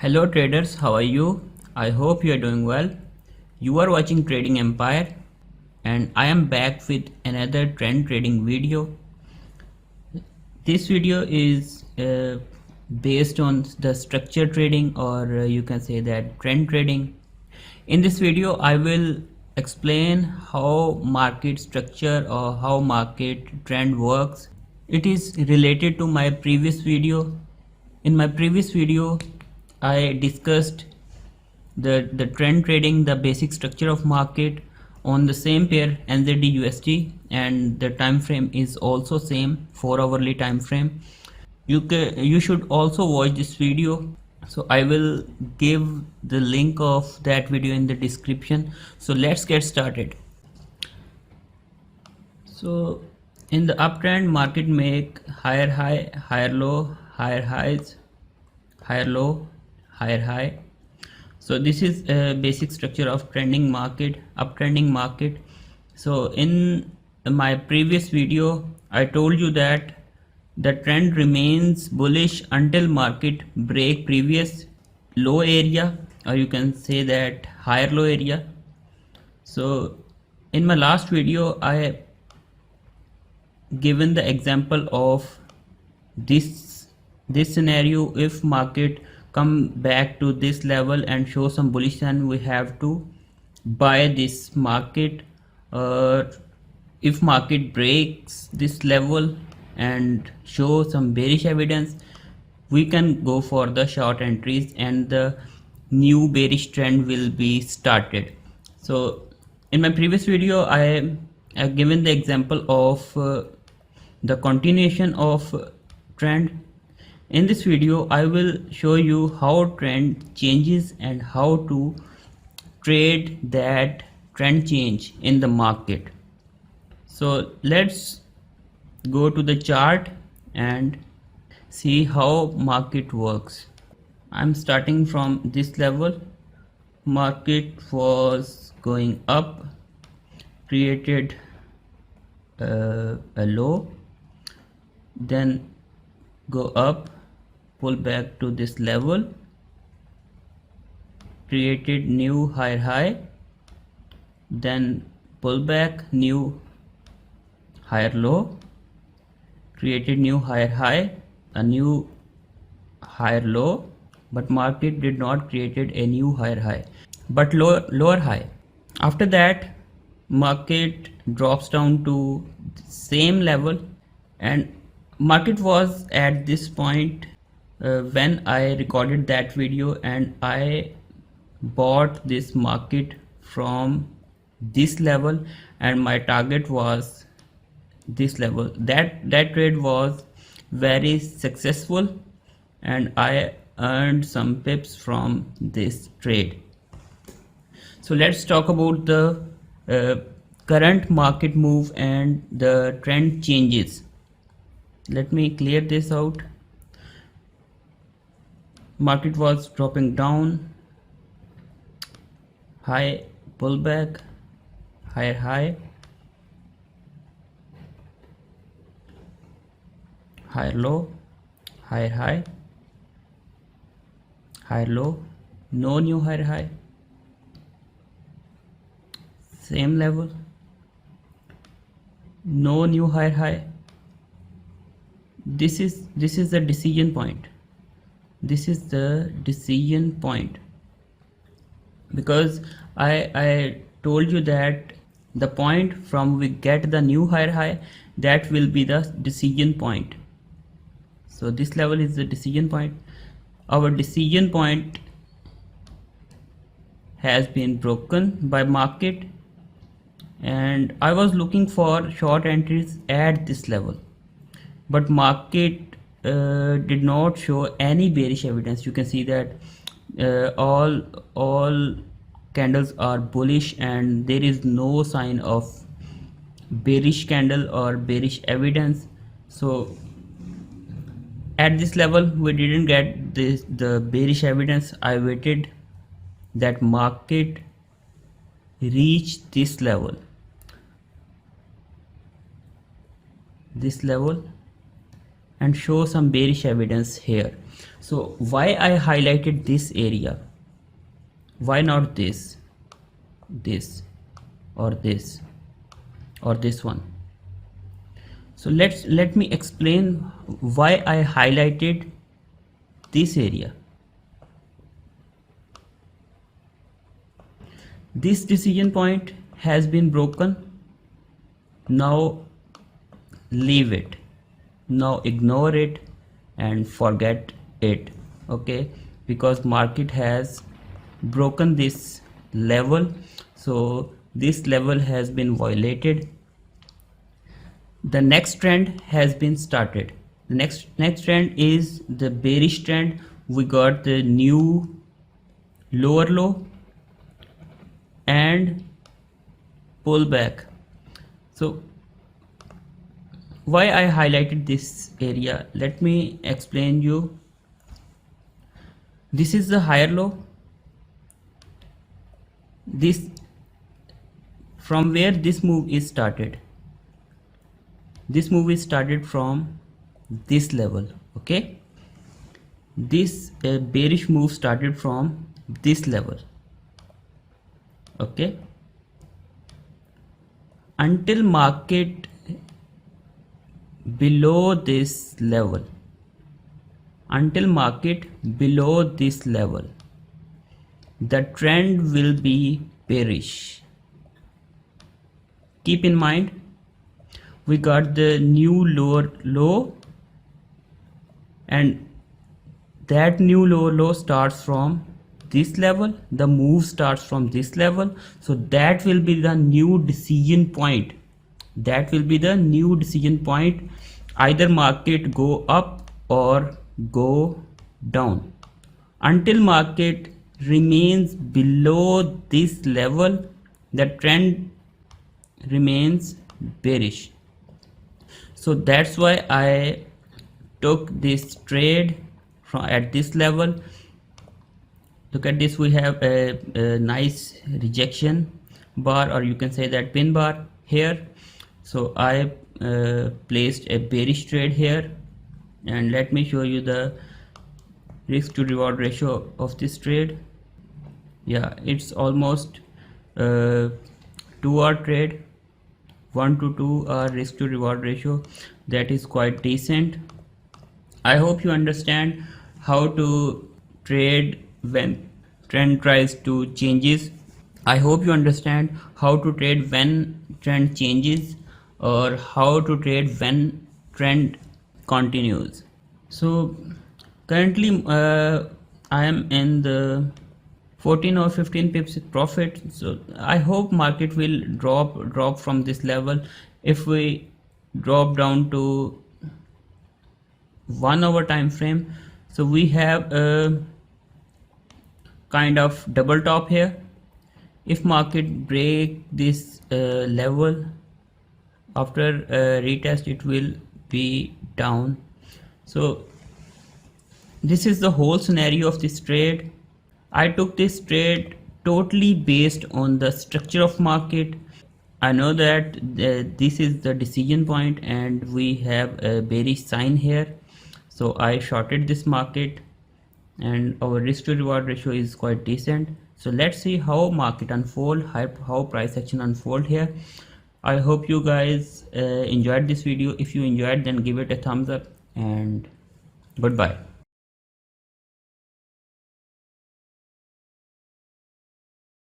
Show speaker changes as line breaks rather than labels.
Hello traders, how are you? I hope you are doing well. You are watching Trading Empire and I am back with another trend trading video. This video is based on the structure trading, or you can say that trend trading. In this video I will explain how market structure or how market trend works. It is related to my previous video. In my previous video I discussed the trend trading, the basic structure of market on the same pair NZD USD, and the time frame is also same, 4-hourly time frame. You should also watch this video, so I will give the link of that video in the description. So let's get started. So in the uptrend, market make higher high, higher low, higher highs, higher low, higher high. So this is a basic structure of trending market, uptrending market. So in my previous video I told you that the trend remains bullish until market break previous low area, or you can say that higher low area. So in my last video I given the example of this scenario. If market come back to this level and show some bullish sign, we have to buy this market. If market breaks this level and show some bearish evidence, we can go for the short entries and the new bearish trend will be started. So in my previous video I have given the example of the continuation of trend. In this video I will show you how trend changes and how to trade that trend change in the market. So let's go to the chart and see how market works. I'm starting from this level. Market was going up, created a low, then go up, pull back to this level, created new higher high, then pull back, new higher low, created new higher high, a new higher low, but market did not created a new higher high but lower high. After that market drops down to same level, and market was at this point when I recorded that video, and I bought this market from this level and my target was this level. That trade was very successful and I earned some pips from this trade. So let's talk about the current market move and the trend changes. Let me clear this out. Market was dropping down, high, pullback, higher high, higher low, higher high, higher low, no new higher high, same level, no new higher high. This is the decision point. This is the decision point, because I told you that the point from we get the new higher high, that will be the decision point. So this level is the decision point. Our decision point has been broken by market, and I was looking for short entries at this level, but market did not show any bearish evidence. You can see that all candles are bullish and there is no sign of bearish candle or bearish evidence. So at this level we didn't get the bearish evidence. I waited that market reach this level, and show some bearish evidence here. So why I highlighted this area? Why not this or this or this one? So let me explain why I highlighted this area. This decision point has been broken. Now leave it, now ignore it and forget it, okay, because market has broken this level. So this level has been violated. The next trend has been started. The next trend is the bearish trend. We got the new lower low and pullback. So why I highlighted this area, let me explain you. This is the higher low. This, from where this move is started, this move is started from this level, okay. This bearish move started from this level, okay, until market below this level, the trend will be bearish. Keep in mind, we got the new lower low and that new lower low starts from this level. The move starts from this level, so that will be the new decision point. Either market go up or go down. Until market remains below this level, the trend remains bearish. So that's why I took this trade from at this level. Look at this, we have a nice rejection bar, or you can say that pin bar here. So I placed a bearish trade here, and let me show you the risk to reward ratio of this trade. Yeah, it's almost 2-hour trade, 1 to 2 hour risk to reward ratio. That is quite decent. I hope you understand how to trade when trend tries to changes. I hope you understand how to trade when trend changes, or how to trade when trend continues. So currently I am in the 14 or 15 pips profit. So I hope market will drop from this level. If we drop down to 1 hour time frame, so we have a kind of double top here. If market break this level, after retest it will be down. So this is the whole scenario of this trade. I took this trade totally based on the structure of market. I know that this is the decision point and we have a bearish sign here, so I shorted this market and our risk to reward ratio is quite decent. So let's see how market unfold, how price action unfold here. I hope you guys enjoyed this video. If you enjoyed, then give it a thumbs up and goodbye.